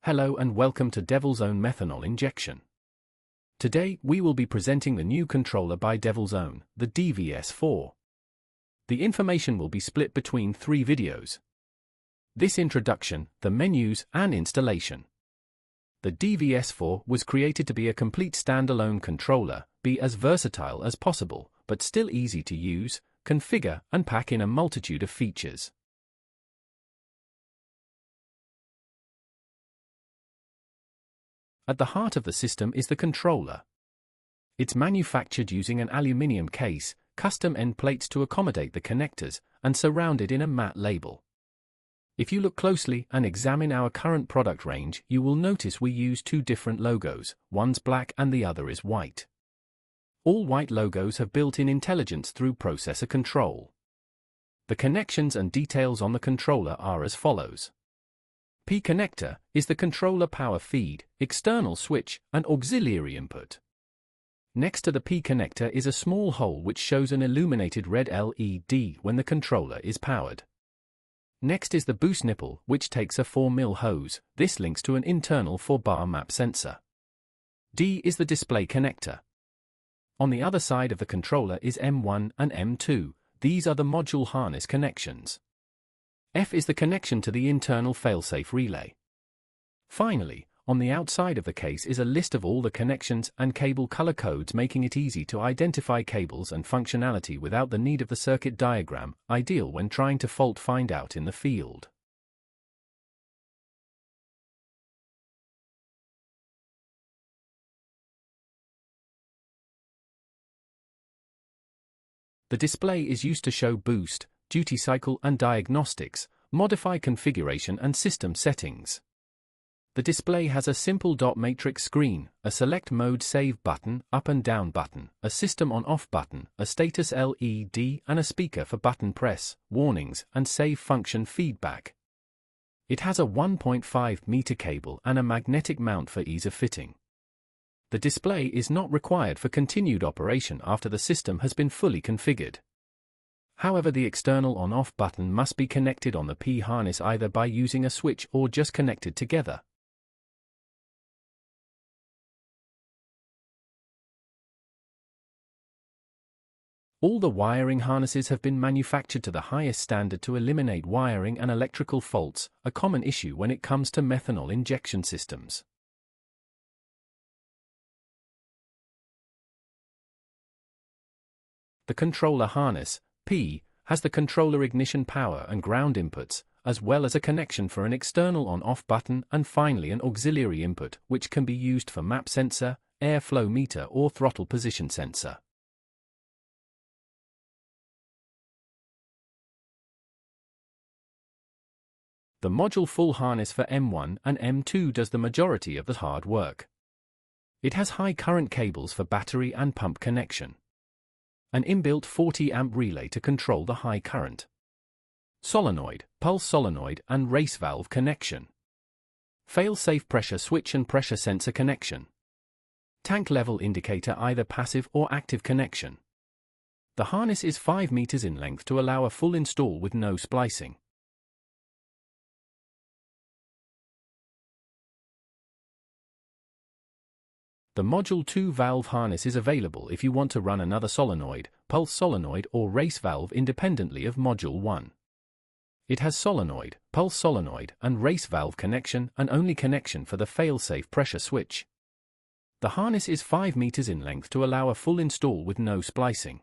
Hello and welcome to Devilsown Methanol Injection. Today we will be presenting the new controller by Devilsown, the DVS4. The information will be split between 3 videos. This introduction, the menus and installation. The DVS4 was created to be a complete standalone controller, be as versatile as possible, but still easy to use, configure and pack in a multitude of features. At the heart of the system is the controller. It's manufactured using an aluminium case, custom end plates to accommodate the connectors, and surrounded in a matte label. If you look closely and examine our current product range, you will notice we use 2 different logos, one's black and the other is white. All white logos have built-in intelligence through processor control. The connections and details on the controller are as follows. P connector is the controller power feed, external switch, and auxiliary input. Next to the P connector is a small hole which shows an illuminated red LED when the controller is powered. Next is the boost nipple, which takes a 4mm hose. This links to an internal 4-bar map sensor. D is the display connector. On the other side of the controller is M1 and M2. These are the module harness connections. F is the connection to the internal failsafe relay. Finally, on the outside of the case is a list of all the connections and cable color codes, making it easy to identify cables and functionality without the need of the circuit diagram, ideal when trying to fault find out in the field. The display is used to show boost, duty cycle and diagnostics, modify configuration and system settings. The display has a simple dot matrix screen, a select mode save button, up and down button, a system on-off button, a status LED and a speaker for button press, warnings and save function feedback. It has a 1.5 meter cable and a magnetic mount for ease of fitting. The display is not required for continued operation after the system has been fully configured. However, the external on-off button must be connected on the P harness either by using a switch or just connected together. All the wiring harnesses have been manufactured to the highest standard to eliminate wiring and electrical faults, a common issue when it comes to methanol injection systems. The controller harness, P, has the controller ignition power and ground inputs, as well as a connection for an external on-off button and finally an auxiliary input which can be used for map sensor, airflow meter or throttle position sensor. The module full harness for M1 and M2 does the majority of the hard work. It has high current cables for battery and pump connection. An inbuilt 40-amp relay to control the high current. Solenoid, pulse solenoid and race valve connection. Failsafe pressure switch and pressure sensor connection. Tank level indicator either passive or active connection. The harness is 5 meters in length to allow a full install with no splicing. The Module 2 valve harness is available if you want to run another solenoid, pulse solenoid or race valve independently of Module 1. It has solenoid, pulse solenoid and race valve connection and only connection for the failsafe pressure switch. The harness is 5 meters in length to allow a full install with no splicing.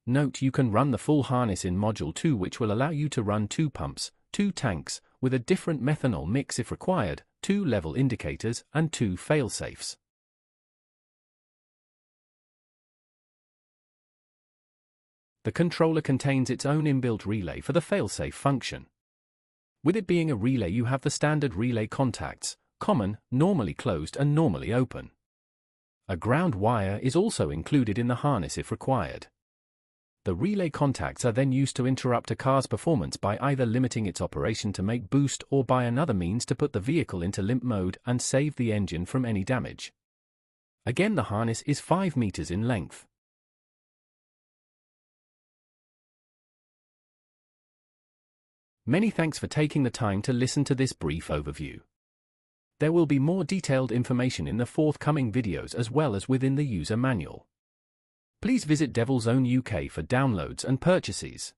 Note you can run the full harness in Module 2, which will allow you to run 2 pumps, 2 tanks, with a different methanol mix if required, 2 level indicators and 2 failsafes. The controller contains its own inbuilt relay for the failsafe function. With it being a relay, you have the standard relay contacts, common, normally closed and normally open. A ground wire is also included in the harness if required. The relay contacts are then used to interrupt a car's performance by either limiting its operation to make boost or by another means to put the vehicle into limp mode and save the engine from any damage. Again, the harness is 5 meters in length. Many thanks for taking the time to listen to this brief overview. There will be more detailed information in the forthcoming videos as well as within the user manual. Please visit Devilsown UK for downloads and purchases.